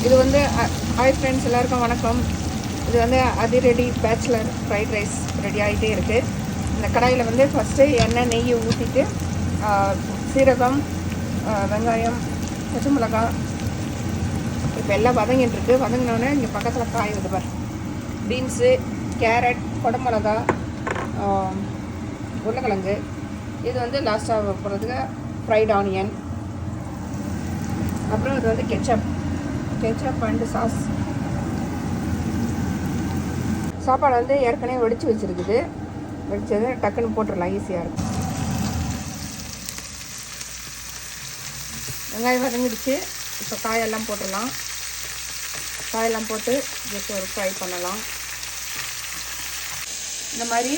இது வந்து hi friends, எல்லாருக்கும் வணக்கம். இது வந்து அதிரடி பேச்சுலர் ஃப்ரைட் ரைஸ் ரெடி ஆகிட்டே இருக்குது. இந்த கடாயில் வந்து ஃபஸ்ட்டு எண்ணெய் நெய் ஊற்றிட்டு சீரகம், வெங்காயம், பச்சை மிளகாய் இப்போ எல்லாம் வதங்கிட்டுருக்கு. வதங்கினோடனே இங்கே பக்கத்தில் காய் வருது பார், பீன்ஸு, கேரட், குடமிளகா, உருளைக்கிழங்கு. இது வந்து லாஸ்ட்டாக போகிறதுக்கு ஃப்ரைட் ஆனியன். அப்புறம் இது வந்து கெச்சப் அண்டு சாஸ். சாப்பாடு வந்து ஏற்கனவே வெடித்து வச்சுருக்குது. வெடிச்சது டக்குன்னு போட்டுடலாம், ஈஸியாக இருக்கும். வெங்காயம் வதங்கிடுச்சு. இப்போ காயெல்லாம் போட்டுடலாம். காயெல்லாம் போட்டு ஜஸ்ட் ஒரு ஃப்ரை பண்ணலாம். இந்த மாதிரி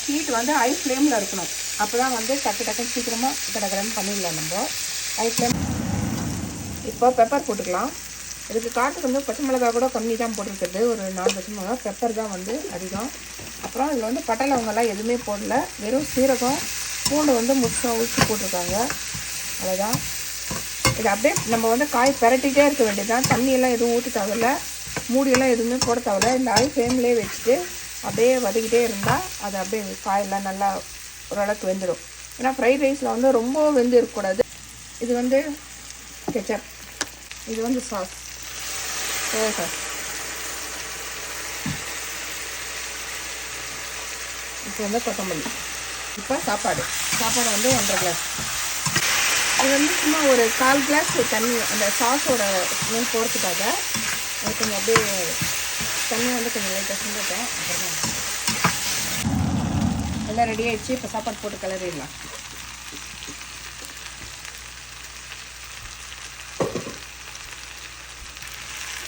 ஹீட் வந்து ஹை ஃப்ளேமில் இருக்கணும். அப்போ தான் வந்து டக்குன்னு சீக்கிரமாக கடகடன்னு பண்ணிடலாம் நம்ம. High flame. இப்போ பெப்பர் போட்டுக்கலாம். இதுக்கு காட்டுக்கு வந்து பச்சை மிளகா கூட கம்மி தான் போட்டுருக்குது, ஒரு 4 பச்சை மிளகா. பெப்பர் தான் வந்து அதிகம். அப்புறம் இதில் வந்து பட்டை லவங்கெல்லாம் எதுவுமே போடல, வெறும் சீரகம், பூண்டு வந்து முழுசாக ஊற்றி போட்டிருக்காங்க. அவ்வளோதான். இது அப்படியே நம்ம வந்து காய் பரட்டிகிட்டே இருக்க வேண்டியதுதான். தண்ணியெல்லாம் எதுவும் ஊற்றி தேவையில்ல, மூடியெல்லாம் எதுவுமே போட தேவையில்ல. இந்த ஹை ஃப்ளேம்லேயே வச்சுட்டு அப்படியே வதக்கிட்டே இருந்தால் அது அப்படியே காயெல்லாம் நல்லா ஓரளவுக்கு வெந்துடும். ஏன்னா ஃப்ரைட் ரைஸில் வந்து ரொம்ப வெந்து இருக்கக்கூடாது. இது வந்து கெச்சப், இது வந்து சாஸ், சோயா சாஸ். இப்போ வந்து கொத்தமல்லி. இப்போ சாப்பாடு வந்து 1.5 கிளாஸ். அது வந்து சும்மா ஒரு 1/4 கிளாஸ் தண்ணி, அந்த சாஸோட ஸ்மெல் போகிறதுக்காக அது கொஞ்சம் அப்படியே தண்ணி வந்து கொஞ்சம் லைட்டாக செஞ்சுட்டேன். அப்புறமா எல்லாம் ரெடி ஆகிடுச்சு. இப்போ சாப்பாடு போட்டு கிளறிடலாம்.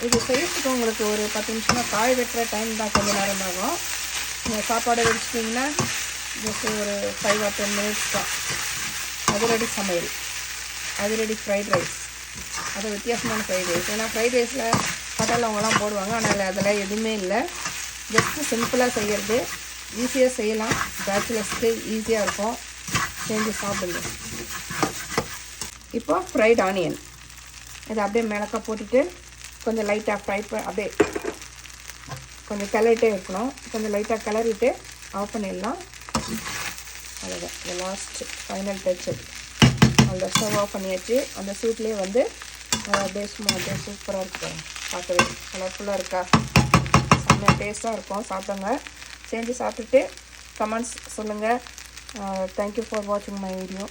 இது செய்யறதுக்கு உங்களுக்கு ஒரு 10 நிமிஷமாக காய் வெட்டுற டைம் தான், கொஞ்சம் நேரம் ஆகும். நீங்கள் சாப்பாடு வச்சுட்டிங்கன்னா ஜஸ்ட் ஒரு 5 or 10 மினிட்ஸ் தான். அதிரடி சமையல், அதிரடி ஃப்ரைட் ரைஸ். அது வித்தியாசமான ஃப்ரைட் ரைஸ். ஏன்னா ஃப்ரைட் ரைஸில் பட்டலவங்கலாம் போடுவாங்க, ஆனால் அதெல்லாம் எதுவுமே இல்லை. ஜஸ்ட்டு சிம்பிளாக செய்கிறது, ஈஸியாக செய்யலாம். பேச்சுலர்ஸ்க்கு ஈஸியாக இருக்கும், செஞ்சு சாப்பிடுங்க. இப்போ ஃப்ரைட் ஆனியன் இதை அப்படியே மிளகா போட்டுட்டு கொஞ்சம் லைட்டாக ஃப்ரை அப்படியே கொஞ்சம் கிளறிட்டே இருக்கணும். கொஞ்சம் லைட்டாக கிளறிட்டு ஆஃப் பண்ணிடலாம். அவ்வளோதான், இந்த லாஸ்ட் ஃபைனல் டச்சு. அந்த ஸ்டவ் ஆஃப் பண்ணியாச்சு. அந்த சூட்லேயே வந்து அப்படியே சும்மா அப்படியே சூப்பராக இருக்கும். பார்க்கவே கலர்ஃபுல்லாக இருக்கா, செம்ம டேஸ்ட்டாக இருக்கும். சாப்பிடுங்க, செஞ்சு சாப்பிட்டுட்டு கமெண்ட்ஸ் சொல்லுங்கள். தேங்க்யூ ஃபார் வாட்சிங் மை வீடியோ.